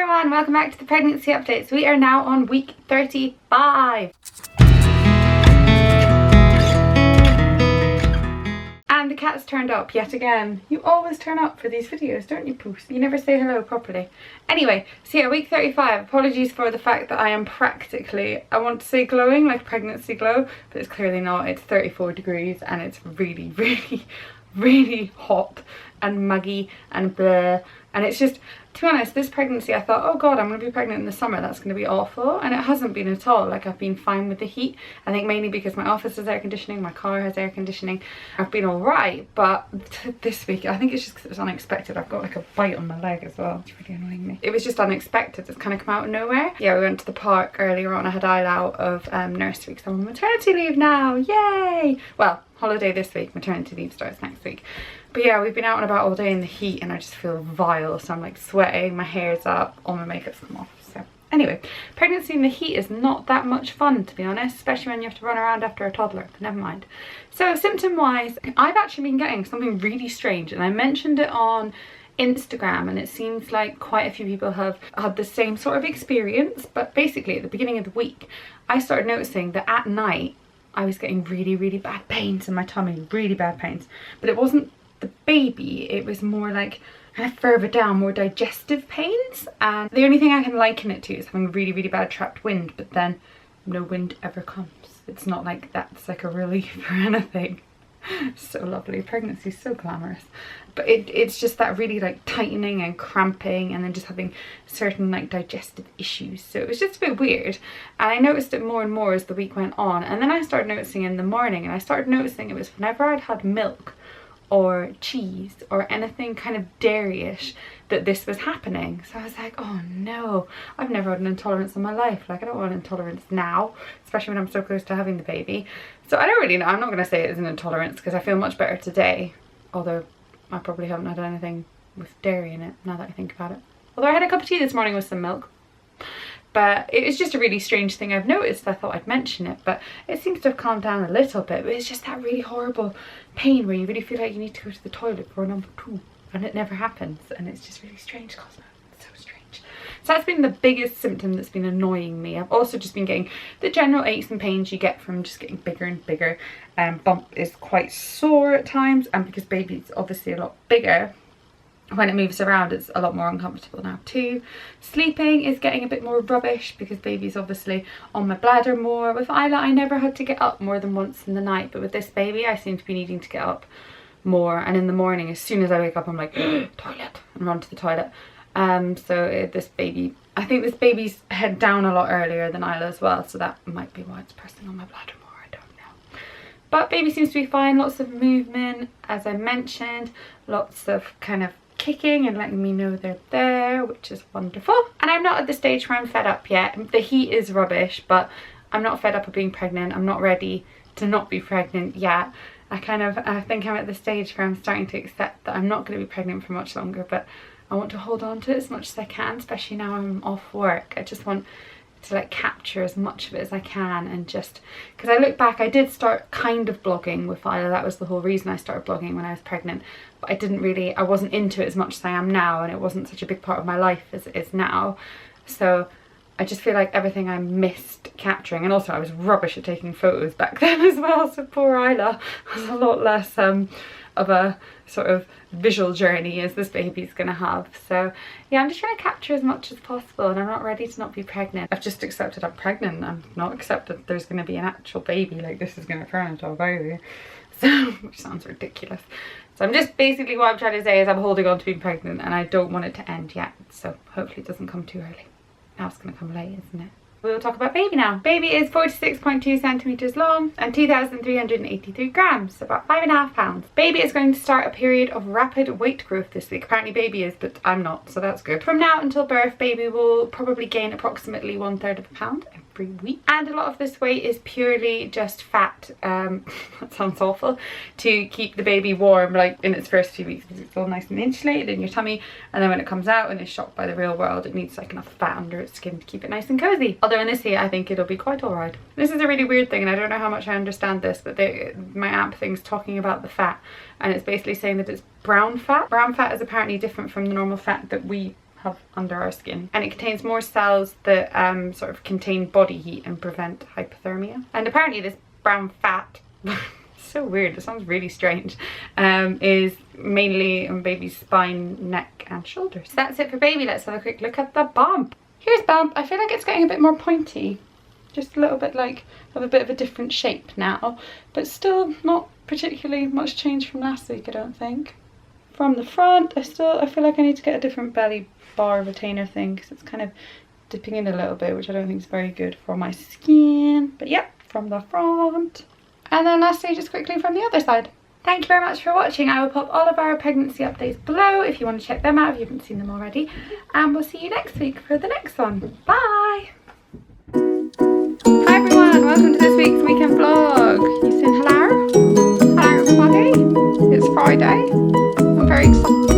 everyone, welcome back to the pregnancy updates. We are now on week 35. And the cat's turned up yet again. You always turn up for these videos, don't you, Poos? You never say hello properly. Anyway, so yeah, week 35. Apologies for the fact that I am practically, I want to say glowing, like pregnancy glow, but it's clearly not. It's 34 degrees and it's really, really, really hot and muggy and bleh. And it's just, to be honest, this pregnancy I thought, oh god, I'm going to be pregnant in the summer, that's going to be awful. And it hasn't been at all. Like, I've been fine with the heat. I think mainly because my office has air conditioning, my car has air conditioning. I've been alright, but this week, I think it's just because it was unexpected. I've got like a bite on my leg as well. It's really annoying me. It was just unexpected. It's kind of come out of nowhere. Yeah, we went to the park earlier on. I had Isla out of nursery because I'm on maternity leave now. Yay! Well, holiday this week, maternity leave starts next week. But yeah, we've been out and about all day in the heat and I just feel vile. So I'm like sweating, my hair's up, all my makeup's come off. So anyway, pregnancy in the heat is not that much fun, to be honest, especially when you have to run around after a toddler, but never mind. So symptom wise, I've actually been getting something really strange, and I mentioned it on Instagram, and it seems like quite a few people have had the same sort of experience. But basically at the beginning of the week, I started noticing that at night I was getting really, really bad pains in my tummy, really bad pains. But it wasn't the baby, it was more like kind of further down, more digestive pains. And the only thing I can liken it to is having really, really bad trapped wind, but then no wind ever comes. It's not like that's like a relief or anything. So lovely. Pregnancy is so glamorous. But it's just that really like tightening and cramping, and then just having certain like digestive issues. So it was just a bit weird, and I noticed it more and more as the week went on. And then I started noticing in the morning, and I started noticing it was whenever I'd had milk or cheese or anything kind of dairy-ish that this was happening. So I was like, oh no, I've never had an intolerance in my life. Like, I don't want an intolerance now, especially when I'm so close to having the baby. So I don't really know. I'm not going to say it's an intolerance because I feel much better today, although I probably haven't had anything with dairy in it now that I think about it. Although I had a cup of tea this morning with some milk. But it was just a really strange thing I've noticed. I thought I'd mention it, but it seems to have calmed down a little bit. But it's just that really horrible pain where you really feel like you need to go to the toilet for number 2, and it never happens. And it's just really strange, Cosmo. It's so strange. So that's been the biggest symptom that's been annoying me. I've also just been getting the general aches and pains you get from just getting bigger and bigger. Bump is quite sore at times, and because baby's obviously a lot bigger, when it moves around it's a lot more uncomfortable now too. Sleeping is getting a bit more rubbish because baby's obviously on my bladder more. With Isla, I never had to get up more than once in the night, but with this baby I seem to be needing to get up more, and in the morning as soon as I wake up I'm like toilet, and run to the toilet. This baby, I think this baby's head down a lot earlier than Isla as well, so that might be why it's pressing on my bladder more, I don't know. But baby seems to be fine, lots of movement as I mentioned, lots of kind of kicking and letting me know they're there, which is wonderful. And I'm not at the stage where I'm fed up yet. The heat is rubbish, but I'm not fed up of being pregnant. I'm not ready to not be pregnant yet. I think I'm at the stage where I'm starting to accept that I'm not going to be pregnant for much longer, but I want to hold on to it as much as I can, especially now I'm off work. I just want to like capture as much of it as I can, and just because I look back, I did start kind of blogging with Isla. That was the whole reason I started blogging when I was pregnant, but I wasn't into it as much as I am now, and it wasn't such a big part of my life as it is now. So I just feel like everything I missed capturing, and also I was rubbish at taking photos back then as well, so poor Isla was a lot less of a sort of visual journey as this baby's gonna have. So yeah, I'm just trying to capture as much as possible, and I'm not ready to not be pregnant. I've just accepted I'm pregnant. I'm not accepted there's gonna be an actual baby, like this is gonna turn into a baby. So, which sounds ridiculous. So I'm just basically, what I'm trying to say is I'm holding on to being pregnant, and I don't want it to end yet. So hopefully it doesn't come too early. Now it's gonna come late, isn't it? We'll talk about baby now. Baby is 46.2 centimeters long and 2,383 grams, so about 5.5 pounds. Baby is going to start a period of rapid weight growth this week. Apparently baby is, but I'm not, so that's good. From now until birth, baby will probably gain approximately 1/3 of a pound every week. And a lot of this weight is purely just fat, that sounds awful, to keep the baby warm like in its first few weeks, because it's all nice and insulated in your tummy, and then when it comes out and is shocked by the real world, it needs like enough fat under its skin to keep it nice and cozy. Although in this heat I think it'll be quite alright. This is a really weird thing, and I don't know how much I understand this, but my app thing's talking about the fat, and it's basically saying that it's brown fat. Brown fat is apparently different from the normal fat that we have under our skin, and it contains more cells that sort of contain body heat and prevent hypothermia. And apparently this brown fat so weird, it sounds really strange, is mainly on baby's spine, neck and shoulders. So that's it for baby. Let's have a quick look at the bump. Here's bump. I feel like it's getting a bit more pointy, just a little bit like of a bit of a different shape now, but still not particularly much change from last week, I don't think. From the front, I feel like I need to get a different belly bar retainer thing because it's kind of dipping in a little bit, which I don't think is very good for my skin. But yep, from the front. And then lastly, just quickly from the other side. Thank you very much for watching. I will pop all of our pregnancy updates below if you want to check them out if you haven't seen them already. And we'll see you next week for the next one. Bye! Hi everyone, welcome to this week's weekend vlog. You saying hello? Hello everybody. It's Friday. I'm very excited.